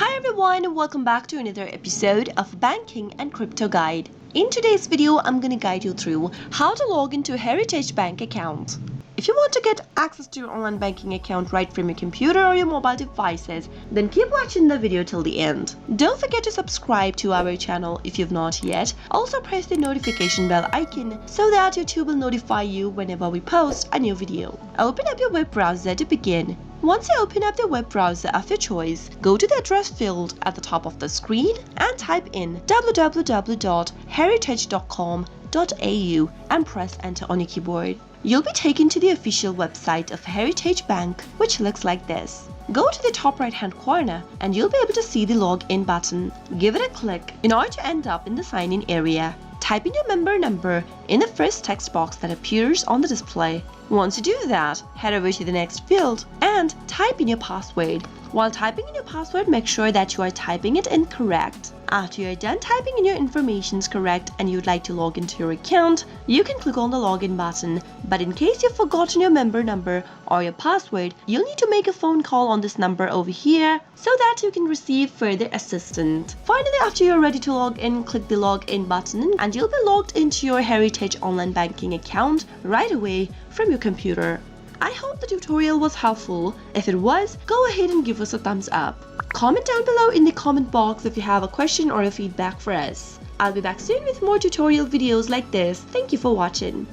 Hi everyone, and welcome back to another episode of Banking and Crypto Guide. In today's video, I'm going to guide you through how to log into a Heritage Bank account. If you want to get access to your online banking account right from your computer or your mobile devices, then keep watching the video till the end. Don't forget to subscribe to our channel if you've not yet. Also press the notification bell icon so that YouTube will notify you whenever we post a new video. Open up your web browser to begin. Once you open up the web browser of your choice, go to the address field at the top of the screen and type in www.heritage.com.au and press enter on your keyboard. You'll be taken to the official website of Heritage Bank, which looks like this. Go to the top right hand corner and you'll be able to see the login button. Give it a click in order to end up in the sign in area. Type in your member number in the first text box that appears on the display. Once you do that, head over to the next field and type in your password. While typing in your password, make sure that you are typing it in correct. After you are done typing in your information is correct and you'd like to log into your account, you can click on the login button. But in case you've forgotten your member number or your password, you'll need to make a phone call on this number over here so that you can receive further assistance. Finally, after you're ready to log in, click the login button and you'll be logged into your Heritage online banking account right away from your computer. I hope the tutorial was helpful. If it was, go ahead and give us a thumbs up. Comment down below in the comment box if you have a question or a feedback for us. I'll be back soon with more tutorial videos like this. Thank you for watching.